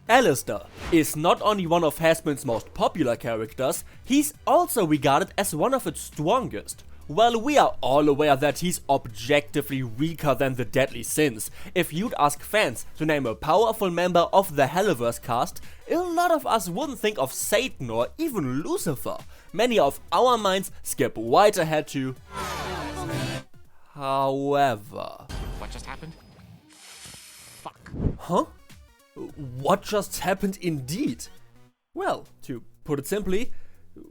Alastor is not only one of Hazbin's most popular characters, he's also regarded as one of its strongest. While we are all aware that he's objectively weaker than the Deadly Sins, if you'd ask fans to name a powerful member of the Helliverse cast, a lot of us wouldn't think of Satan or even Lucifer. Many of our minds skip right ahead to... However... What just happened? Fuck. Huh? What just happened indeed? Well, to put it simply,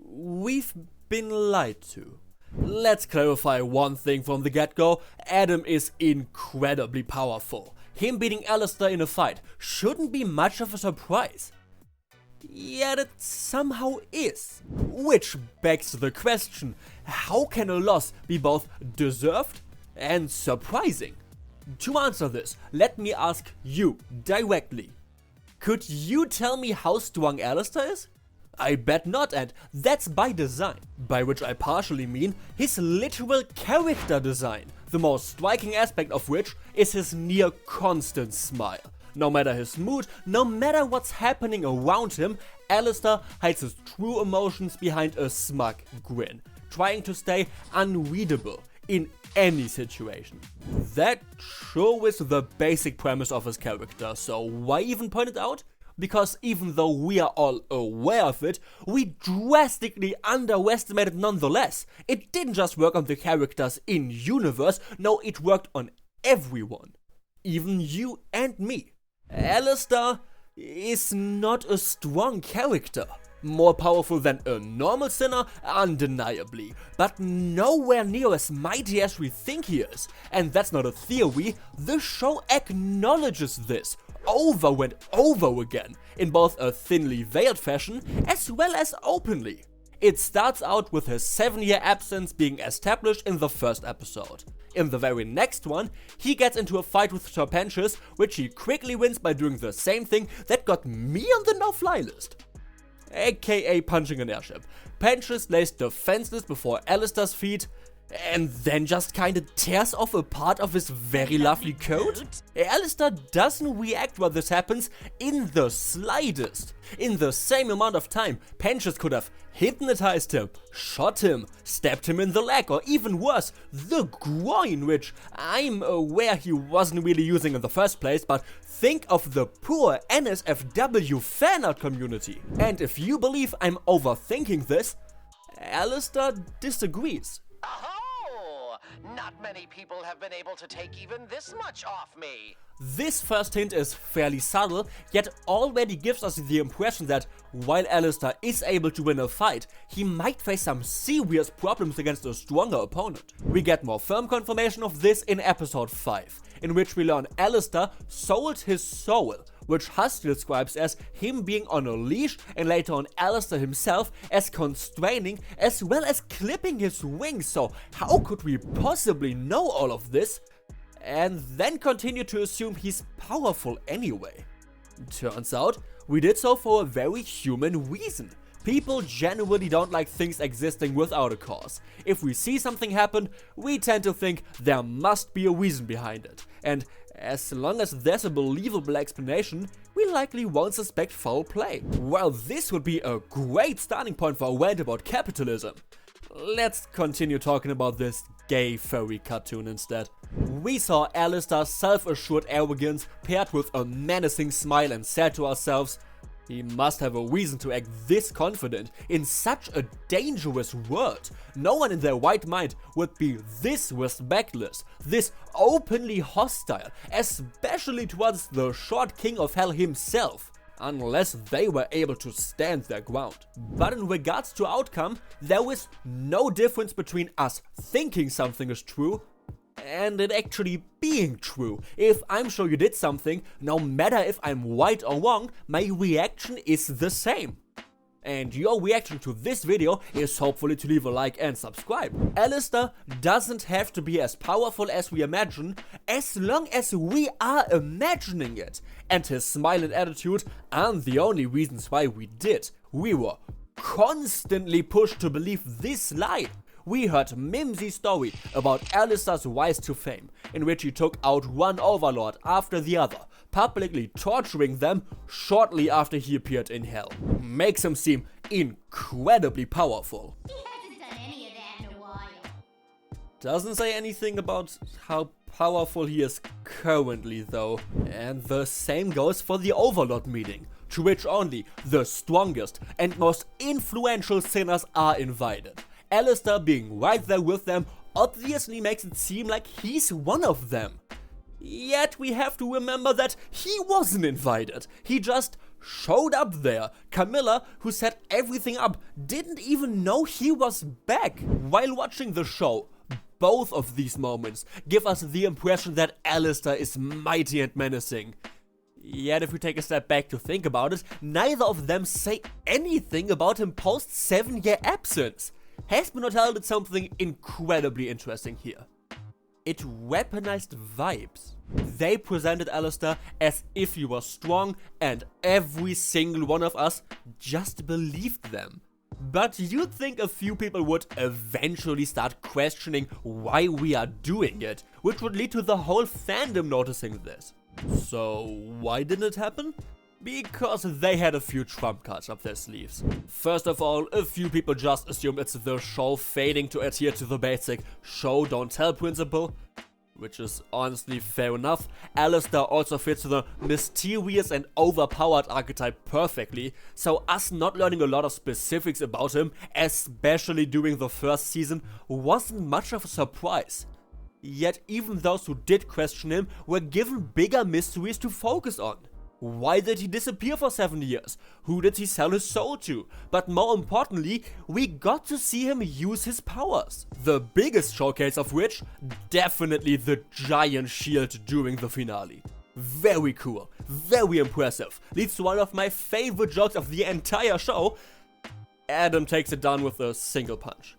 we've been lied to. Let's clarify one thing from the get-go. Adam is incredibly powerful. Him beating Alastor in a fight shouldn't be much of a surprise. Yet it somehow is. Which begs the question, how can a loss be both deserved and surprising? To answer this, let me ask you directly. Could you tell me how strong Alastor is? I bet not, and that's by design, by which I partially mean his literal character design, the most striking aspect of which is his near constant smile. No matter his mood, no matter what's happening around him, Alastor hides his true emotions behind a smug grin, trying to stay unreadable in any situation. That sure is the basic premise of his character, so why even point it out? Because even though we are all aware of it, we drastically underestimate it nonetheless. It didn't just work on the characters in universe, no, it worked on everyone. Even you and me. Alastor is not a strong character. More powerful than a normal sinner, undeniably, but nowhere near as mighty as we think he is. And that's not a theory, the show acknowledges this over and over again, in both a thinly veiled fashion as well as openly. It starts out with his 7-year absence being established in the first episode. In the very next one, he gets into a fight with Serpentius, which he quickly wins by doing the same thing that got me on the no-fly list. AKA punching an airship. Pentius lays defenseless before Alastor's feet, and then just kinda tears off a part of his very lovely coat? Alastor doesn't react while this happens in the slightest. In the same amount of time, Pentius could have hypnotized him, shot him, stabbed him in the leg, or even worse, the groin, which I'm aware he wasn't really using in the first place, but think of the poor NSFW fanart community. And if you believe I'm overthinking this, Alastor disagrees. Oh, not many people have been able to take even this much off me. This first hint is fairly subtle, yet already gives us the impression that while Alastor is able to win a fight, he might face some serious problems against a stronger opponent. We get more firm confirmation of this in episode 5, in which we learn Alastor sold his soul, which Hus describes as him being on a leash, and later on Alastor himself as constraining as well as clipping his wings. So how could we possibly know all of this and then continue to assume he's powerful anyway? Turns out we did so for a very human reason. People genuinely don't like things existing without a cause. If we see something happen, we tend to think there must be a reason behind it. And as long as there's a believable explanation, we likely won't suspect foul play. Well, this would be a great starting point for a rant about capitalism. Let's continue talking about this gay furry cartoon instead. We saw Alastor's self-assured arrogance paired with a menacing smile and said to ourselves, he must have a reason to act this confident in such a dangerous world. No one in their right mind would be this respectless, this openly hostile, especially towards the short king of hell himself, unless they were able to stand their ground. But in regards to outcome, there is no difference between us thinking something is true and it actually being true. If I'm sure you did something, no matter if I'm right or wrong, my reaction is the same. And your reaction to this video is hopefully to leave a like and subscribe. Alastor doesn't have to be as powerful as we imagine, as long as we are imagining it. And his smile and attitude aren't the only reasons why we did. We were constantly pushed to believe this lie. We heard Mimsy's story about Alastor's rise to fame, in which he took out one overlord after the other, publicly torturing them shortly after he appeared in Hell. Makes him seem incredibly powerful. He hasn't done any of that in a while. Doesn't say anything about how powerful he is currently though. And the same goes for the Overlord meeting, to which only the strongest and most influential sinners are invited. Alastor being right there with them obviously makes it seem like he's one of them. Yet we have to remember that he wasn't invited, he just showed up there. Camilla, who set everything up, didn't even know he was back. While watching the show, both of these moments give us the impression that Alastor is mighty and menacing. Yet if we take a step back to think about it, neither of them say anything about him post 7-year absence. Hazbin Hotel did something incredibly interesting here. It weaponized vibes. They presented Alastor as if he was strong and every single one of us just believed them. But you'd think a few people would eventually start questioning why we are doing it, which would lead to the whole fandom noticing this. So why didn't it happen? Because they had a few trump cards up their sleeves. First of all, a few people just assume it's the show failing to adhere to the basic show don't tell principle, which is honestly fair enough. Alastor also fits the mysterious and overpowered archetype perfectly, so us not learning a lot of specifics about him, especially during the first season, wasn't much of a surprise. Yet even those who did question him were given bigger mysteries to focus on. Why did he disappear for 7 years? Who did he sell his soul to? But more importantly, we got to see him use his powers. The biggest showcase of which, definitely the giant shield during the finale. Very cool, very impressive, leads to one of my favorite jokes of the entire show. Adam takes it down with a single punch.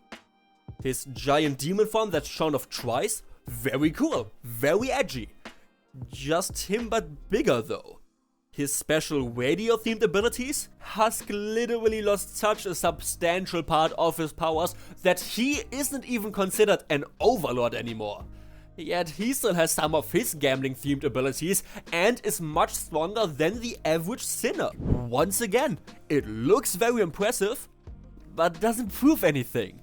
His giant demon form that's shown off twice, very cool, very edgy. Just him but bigger though. His special radio-themed abilities? Husk literally lost such a substantial part of his powers that he isn't even considered an overlord anymore. Yet he still has some of his gambling-themed abilities and is much stronger than the average sinner. Once again, it looks very impressive, but doesn't prove anything.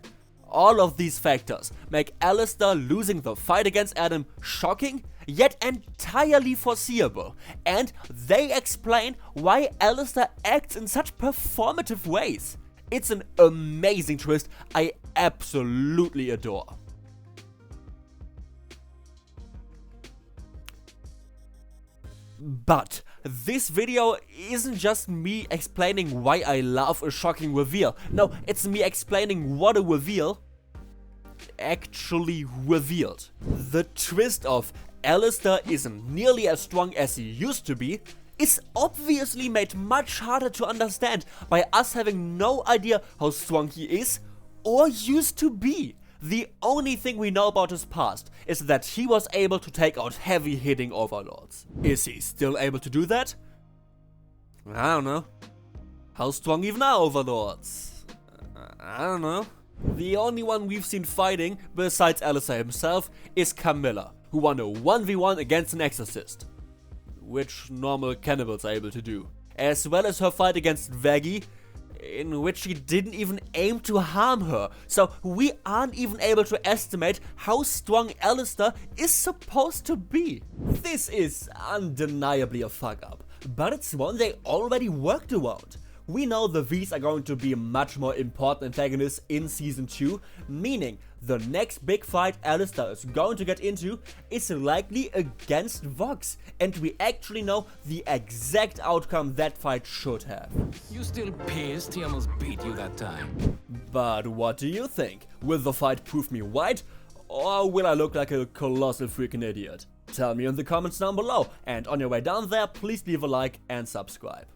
All of these factors make Alastor losing the fight against Adam shocking, yet entirely foreseeable, and they explain why Alastor acts in such performative ways. It's an amazing twist I absolutely adore. But this video isn't just me explaining why I love a shocking reveal. No, it's me explaining what a reveal actually revealed. The twist of Alastor isn't nearly as strong as he used to be is obviously made much harder to understand by us having no idea how strong he is or used to be. The only thing we know about his past is that he was able to take out heavy-hitting overlords. Is he still able to do that? I don't know. How strong even are overlords? I don't know. The only one we've seen fighting, besides Alastor himself, is Camilla, who won a 1v1 against an exorcist, which normal cannibals are able to do, as well as her fight against Veggie, in which she didn't even aim to harm her, so we aren't even able to estimate how strong Alastor is supposed to be. This is undeniably a fuck up, but it's one they already worked around. We know the V's are going to be much more important antagonists in Season 2, meaning the next big fight Alastor is going to get into is likely against Vox, and we actually know the exact outcome that fight should have. You still pissed he almost beat you that time? But what do you think? Will the fight prove me right, or will I look like a colossal freaking idiot? Tell me in the comments down below, and on your way down there, please leave a like and subscribe.